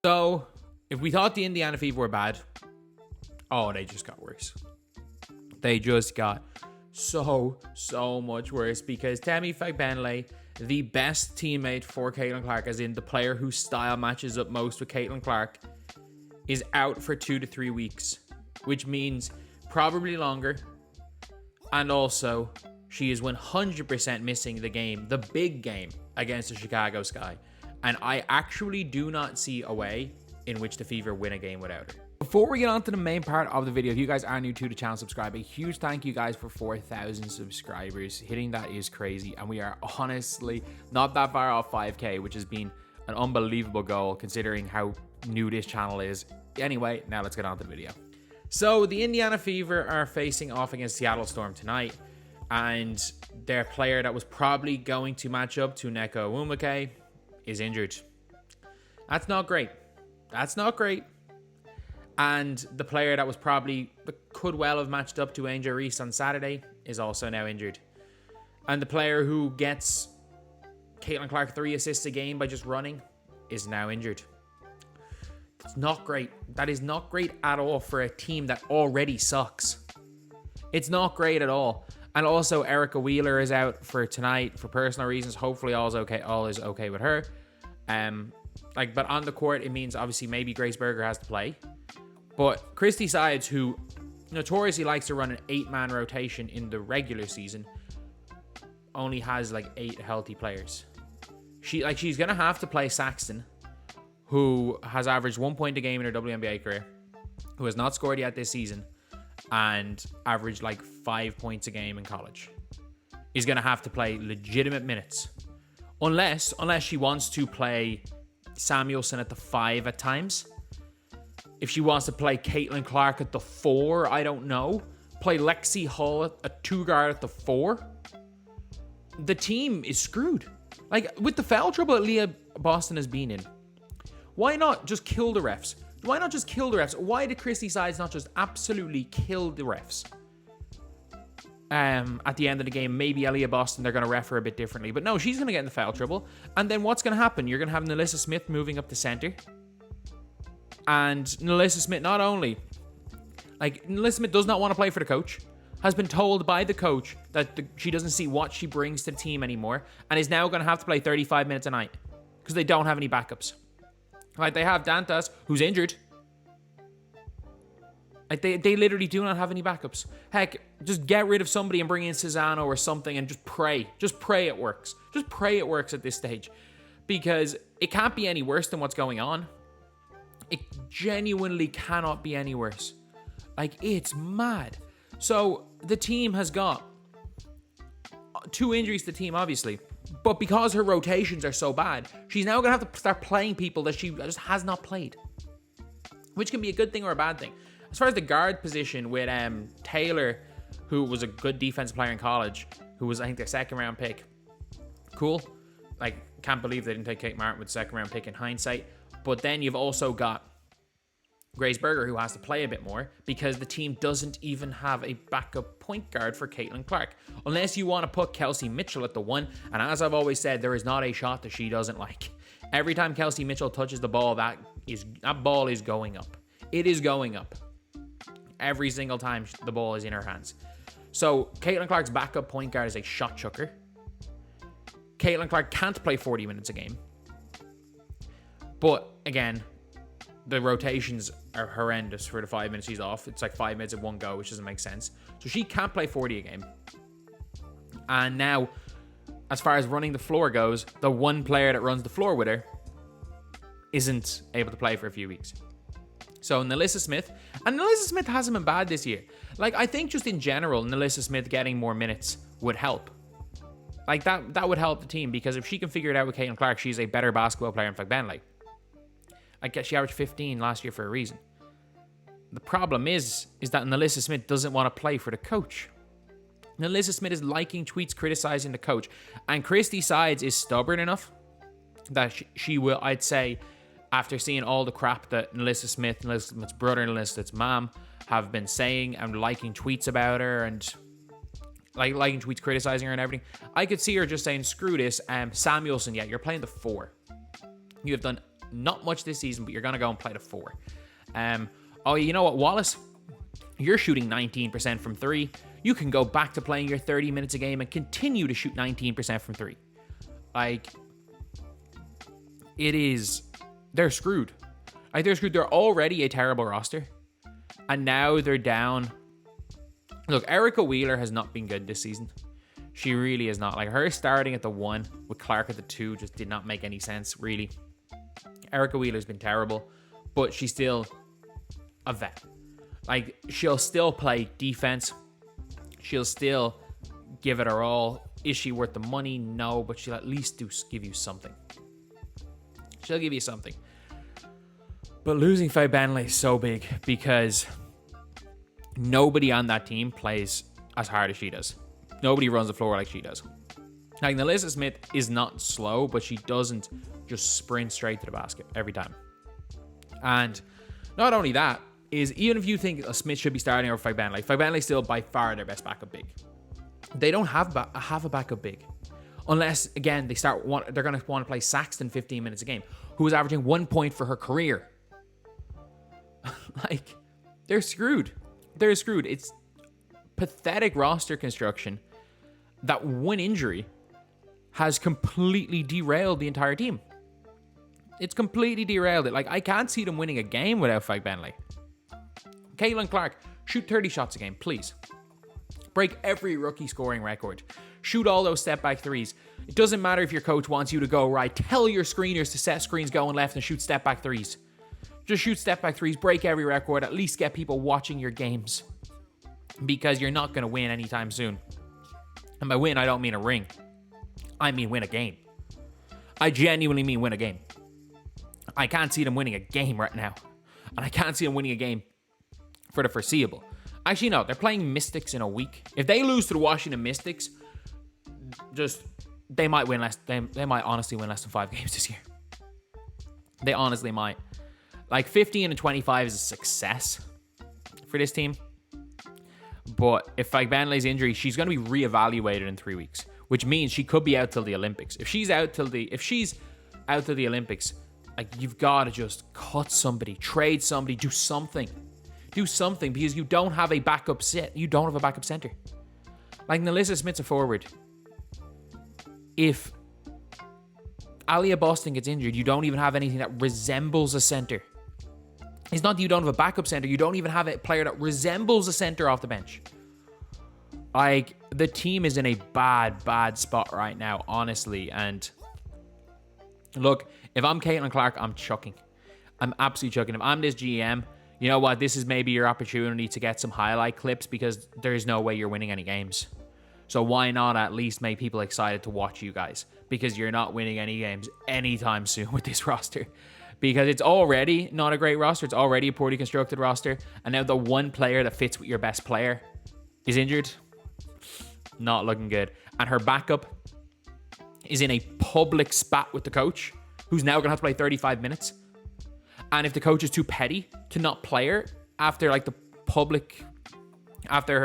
So, if we thought the Indiana Fever were bad, oh, they just got worse. They just got so much worse because Temi Fagbenle, the best teammate for Caitlin Clark, as in the player whose style matches up most with Caitlin Clark, is out for 2 to 3 weeks, which means probably longer. And also, she is 100% missing the game, the big game against the Chicago Sky. And I actually do not see a way in which the Fever win a game without her. Before we get on to the main part of the video, if you guys are new to the channel, subscribe. A huge thank you guys for 4,000 subscribers. Hitting that is crazy. And we are honestly not that far off 5K, which has been an unbelievable goal considering how new this channel is. Anyway, now let's get on to the video. So the Indiana Fever are facing off against Seattle Storm tonight. And their player that was probably going to match up to Neko Umake is injured. That's not great. That's not great. And the player that was probably could well have matched up to Angel Reese on Saturday is also now injured. And the player who gets Caitlin Clark 3 assists a game by just running is now injured. It's not great. That is not great at all for a team that already sucks. It's not great at all. And also Erica Wheeler is out for tonight for personal reasons. Hopefully all is okay with her. But on the court, it means obviously maybe Grace Berger has to play. But Christy Sides, who notoriously likes to run an 8-man rotation in the regular season, only has like 8 healthy players. She's gonna have to play Saxton, who has averaged 1 point a game in her WNBA career, who has not scored yet this season, and averaged like 5 points a game in college. Is gonna have to play legitimate minutes, unless she wants to play Samuelson at the 5 at times. If she wants to play Caitlin Clark at the 4, I don't know. Play Lexi Hull at 2 guard at the 4. The team is screwed. Like, with the foul trouble that Leah Boston has been in, why not just kill the refs? Why not just kill the refs? Why did Christy Sides not just absolutely kill the refs? At the end of the game, maybe Leah Boston, they're going to ref her a bit differently. But no, she's going to get in the foul trouble. And then what's going to happen? You're going to have Nalissa Smith moving up to center. And Nalissa Smith Nalissa Smith does not want to play for the coach, has been told by the coach that she doesn't see what she brings to the team anymore, and is now going to have to play 35 minutes a night because they don't have any backups. Like, they have Dantas, who's injured. Like, they literally do not have any backups. Heck, just get rid of somebody and bring in Cesano or something and just pray. Just pray it works. Just pray it works at this stage. Because it can't be any worse than what's going on. It genuinely cannot be any worse. Like, it's mad. So, the team has got 2 injuries to the team, obviously. But because her rotations are so bad, she's now going to have to start playing people that she just has not played. Which can be a good thing or a bad thing. As far as the guard position with Taylor, who was a good defensive player in college, who was, I think, their 2nd round pick. Cool. Like, can't believe they didn't take Kate Martin with 2nd round pick in hindsight. But then you've also got Grace Berger, who has to play a bit more because the team doesn't even have a backup point guard for Caitlin Clark. Unless you want to put Kelsey Mitchell at the 1. And as I've always said, there is not a shot that she doesn't like. Every time Kelsey Mitchell touches the ball, that ball is going up. It is going up. Every single time the ball is in her hands. So Caitlin Clark's backup point guard is a shot chucker. Caitlin Clark can't play 40 minutes a game. But again, the rotations are horrendous for the 5 minutes she's off. It's like 5 minutes at one go, which doesn't make sense. So she can't play 40 a game. And now, as far as running the floor goes, the one player that runs the floor with her isn't able to play for a few weeks. So Nalissa Smith, and Nalissa Smith hasn't been bad this year. Like, I think just in general, Nalissa Smith getting more minutes would help. Like, that would help the team, because if she can figure it out with Caitlin Clark, she's a better basketball player in Fagbenle. I guess she averaged 15 last year for a reason. The problem is that Nalissa Smith doesn't want to play for the coach. Nalissa Smith is liking tweets criticizing the coach. And Christy Sides is stubborn enough that she will, I'd say, after seeing all the crap that Nalissa Smith's brother and Nalissa Smith's mom have been saying and liking tweets about her and liking tweets criticizing her and everything, I could see her just saying, screw this, Samuelson, yeah, you're playing the 4. You have done Not much this season, but you're going to go and play the 4. Oh, you know what, Wallace? You're shooting 19% from 3. You can go back to playing your 30 minutes a game and continue to shoot 19% from 3. Like, they're screwed. Like, they're screwed. They're already a terrible roster. And now they're down. Look, Erica Wheeler has not been good this season. She really is not. Like, her starting at the 1 with Clark at the 2 just did not make any sense, really. Erica Wheeler's been terrible, but she's still a vet. Like, she'll still play defense. She'll still give it her all. Is she worth the money? No, but she'll at least give you something. She'll give you something. But losing Faye Bentley is so big because nobody on that team plays as hard as she does. Nobody runs the floor like she does. Like, Nalissa Smith is not slow, but she doesn't just sprint straight to the basket every time. And not only that, is even if you think Smith should be starting over Faye Bentley, Faye Bentley's still by far their best backup big. They don't have a backup big. Unless, again, they're going to want to play Saxton 15 minutes a game, who was averaging 1 point for her career. Like, they're screwed. They're screwed. It's pathetic roster construction that one injury has completely derailed the entire team. It's completely derailed it. Like, I can't see them winning a game without Faye Bentley. Caitlin Clark, shoot 30 shots a game, please. Break every rookie scoring record. Shoot all those step back threes. It doesn't matter if your coach wants you to go right. Tell your screeners to set screens going left and shoot step back threes. Just shoot step back threes, break every record, at least get people watching your games. Because you're not going to win anytime soon. And by win, I don't mean a ring. I mean win a game. I genuinely mean win a game. I can't see them winning a game right now. And I can't see them winning a game for the foreseeable. Actually, no, they're playing Mystics in a week. If they lose to the Washington Mystics, they might win less. They might honestly win less than 5 games this year. They honestly might. Like, 15 and 25 is a success for this team. But if like Bentley's injury, she's going to be reevaluated in 3 weeks, which means she could be out till the Olympics. If she's out till the Olympics, like, you've got to just cut somebody, trade somebody, do something because you don't have a backup set. You don't have a backup center. Like, Nalissa Smith's a forward. If Alia Boston gets injured, you don't even have anything that resembles a center. It's not that you don't have a backup center. You don't even have a player that resembles a center off the bench. Like, the team is in a bad spot right now, honestly. And look, if I'm Caitlin Clark, I'm chucking. I'm absolutely chucking. If I'm this GM, you know what? This is maybe your opportunity to get some highlight clips because there's no way you're winning any games. So why not at least make people excited to watch you guys? Because you're not winning any games anytime soon with this roster. Because it's already not a great roster. It's already a poorly constructed roster. And now the one player that fits with your best player is injured. Not looking good. And her backup is in a public spat with the coach, who's now going to have to play 35 minutes. And if the coach is too petty to not play her after her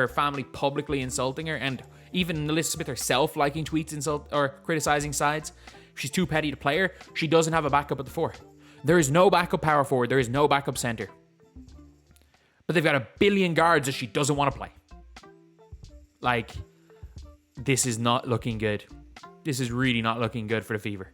family publicly insulting her, and even Elizabeth herself liking tweets or criticizing sides, if she's too petty to play her, she doesn't have a backup at the 4. There is no backup power forward. There is no backup center. But they've got a billion guards that she doesn't want to play. Like, this is not looking good. This is really not looking good for the Fever.